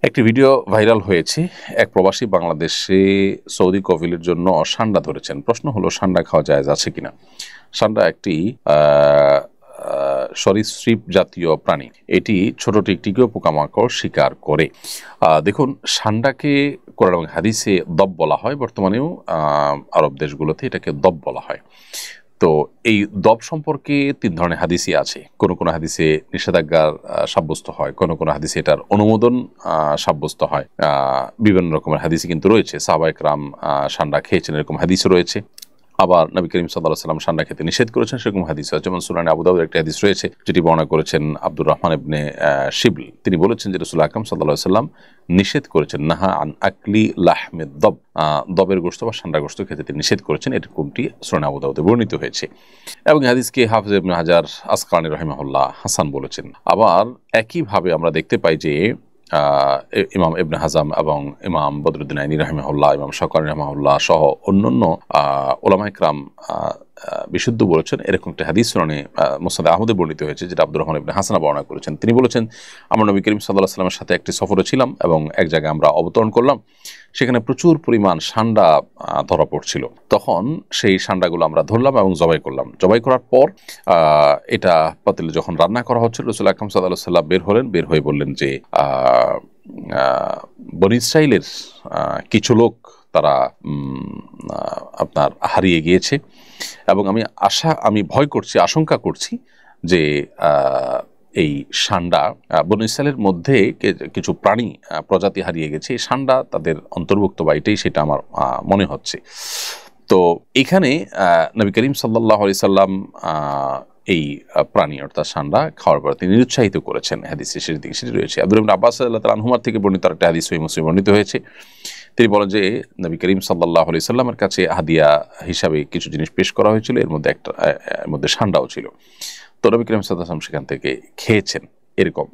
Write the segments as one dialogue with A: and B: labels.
A: একটি video viral হয়েছে। এক প্রবাসী বাংলাদেশে সৌদি কফিলের জন্য সান্ডা ধরেছেন। প্রশ্ন হলো, সান্ডা খাওয়া জায়েজ আছে কিনা। সান্ডা একটি সরীসৃপ জাতীয় প্রাণী। এটি ছোট টিকটিকিও পোকামাকড় শিকার করে। দেখুন, সান্ডাকে কোরআন এবং হাদিসে দব বলা হয়। বর্তমানেও আরব দেশগুলোতে এটাকে দব বলা হয়। তো এই দব সম্পর্কে তিন ধরনের হাদিসই আছে। কোন কোন হাদিসে নিষেধাজ্ঞা সাব্যস্ত হয়, কোন কোন হাদিসে এটার অনুমোদন সাব্যস্ত হয়। বিভিন্ন রকমের হাদিসই কিন্তু রয়েছে। সাহাবায়ে কেরাম সান্ডা খেয়েছেন, এরকম হাদিসও রয়েছে। আবার নবী করিম সাল্লাল্লাহু আলাইহি ওয়াসাল্লাম সান্ডা খেতে নিষেধ করেছেন, সেরকম হাদিস আছে। যেমন সুনানে আবু দাউদের একটি হাদিস রয়েছে, যেটি বর্ণনা করেছেন আব্দুর রহমান ইবনে শিবল। তিনি বলেছেন যে রাসূল আকরাম সাল্লাল্লাহু আলাইহি ওয়াসাল্লাম নিষেধ করেছেন, নাহা আন আকলি লাহমিদ দব, দবের গোশত বা সান্ডার গোশত খেতে তিনি নিষেধ করেছেন। এরকমটি সুনানে আবু দাউদে বর্ণিত হয়েছে। এবং হাদিসকে হাফিজ ইবনে হাজার আসকালানী রাহিমাহুল্লাহ হাসান বলেছেন। আবার একইভাবে আমরা দেখতে পাই যে ইমাম ইবনে হাজাম এবং ইমাম বদরুদ্দিন আইনী রাহিমাহুল্লাহ, ইমাম শওকানী রাহিমাহুল্লাহ সহ অন্যান্য উলামায়ে কেরাম বিশুদ্ধ বলেছেন। এরকম একটা হাদিস সুনানে মুসনাদ আহমদে বর্ণিত হয়েছে, যেটা আব্দুর রহমান ইবনে হাসান বর্ণনা করেছেন। তিনি বলেছেন, আমরা নবী করিম সাল্লাল্লাহু আলাইহি ওয়াসাল্লামের সাথে একটি সফরে ছিলাম এবং এক জায়গায় আমরা অবতরণ করলাম। সেখানে প্রচুর পরিমাণ সান্ডা ধরা পড়ছিল। তখন সেই সান্ডাগুলো আমরা ধরলাম এবং জবাই করলাম। জবাই করার পর এটা পাতিলে যখন রান্না করা হচ্ছিল, রাসূল আকরাম সাল্লাল্লাহু আলাইহি ওয়াসাল্লাম বের হলেন। বের হয়ে বললেন যে বনী ইসরাইলের কিছু লোক তারা আপনার হারিয়ে গিয়েছে এবং আমি ভয় করছি, আশঙ্কা করছি যে এই সান্ডা বনী ইসরাইলের মধ্যে কিছু প্রাণী প্রজাতি হারিয়ে গেছে, এই সান্ডা তাদের অন্তর্ভুক্ত বা এটাই সেটা আমার মনে হচ্ছে। তো এখানে নবী করিম সাল্লাল্লাহু আলাইহি সাল্লাম এই প্রাণী অর্থাৎ সান্ডা খাওয়ার পর তিনি নিরুৎসাহিত করেছেন। হাদিসের শেষ দিকে সেটি রয়েছে। আব্দুল্লাহ ইবনে আব্বাস রাদিয়াল্লাহু তাআলা আনহুমা থেকে বর্ণিত একটা হাদিস সহিহ মুসলিমে বর্ণিত হয়েছে। তিনি বলেন যে নবী করিম সাল্লাল্লাহু আলাইহি সাল্লামের কাছে হাদিয়া হিসাবে কিছু জিনিস পেশ করা হয়েছিল, এর মধ্যে সান্ডাও ছিল। তো নবী করিম সাল্লাল্লাহু আলাইহি সাল্লাম সেখান থেকে খেয়েছেন। এরকম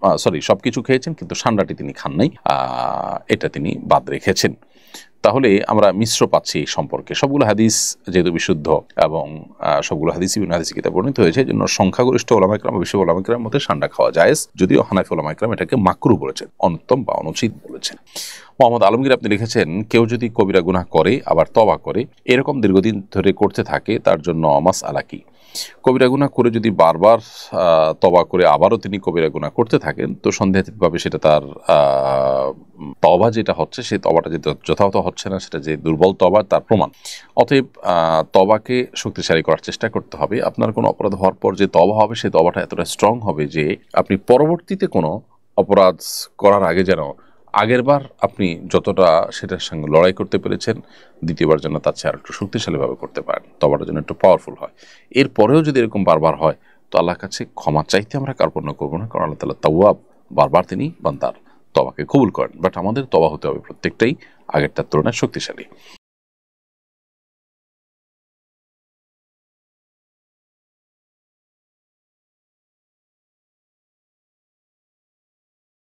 A: সবকিছু খেয়েছেন, কিন্তু সান্ডাটি তিনি খান নাই, এটা তিনি বাদ রেখেছেন। তাহলে আমরা মিশ্র পাচ্ছি এই সম্পর্কে। সবগুলো হাদিস যেহেতু বিশুদ্ধ এবং সবগুলো হাদিস বিভিন্ন হাদিস কিতাবে বর্ণিত হয়েছে, এই জন্য সংখ্যাগরিষ্ঠ উলামায়ে কেরাম, বিশ্ব উলামায়ে কেরামের মধ্যে সান্ডা খাওয়া জায়েজ, যদিও হানাফি উলামায়ে কেরাম এটাকে মাকরুহ বলেছেন, অনুত্তম বা অনুচিত বলেছেন। মোহাম্মদ আলমগীর আপনি লিখেছেন, কেউ যদি কবিরা গুনাহ করে আবার তওবা করে, এরকম দীর্ঘদিন ধরে করতে থাকে, তার জন্য মাসআলা কি? কবিরা গুনাহ করে যদি বারবার তওবা করে আবারও তিনি কবিরা গুনাহ করতে থাকেন, তো সন্দেহাতীতভাবে সেটা তার তওবা যেটা হচ্ছে, সেই তওবাটা যেটা যথাযথ হচ্ছে না, সেটা যে দুর্বল তওবা তার প্রমাণ। অতএব তওবাকে শক্তিশালী করার চেষ্টা করতে হবে। আপনার কোনো অপরাধ হওয়ার পর যে তওবা হবে, সেই তওবাটা এতটা স্ট্রং হবে যে আপনি পরবর্তীতে কোনো অপরাধ করার আগে যেন আগেরবার আপনি যতটা সেটার সঙ্গে লড়াই করতে পেরেছেন, দ্বিতীয়বার যেন তার চেয়ে আর একটু শক্তিশালীভাবে করতে পারেন, তওবাটা যেন একটু পাওয়ারফুল হয়। এরপরেও যদি এরকম বারবার হয়, তো আল্লাহর কাছে ক্ষমা চাইতে আমরা কার্পণ্য করবো না, কারণ আল্লাহ তাআলা তাওয়াব, বারবার তিনি বান্দার তওবাকে কবুল করেন। বাট আমাদের তওবা হতে হবে প্রত্যেকটাই আগেরটার তুলনায় শক্তিশালী।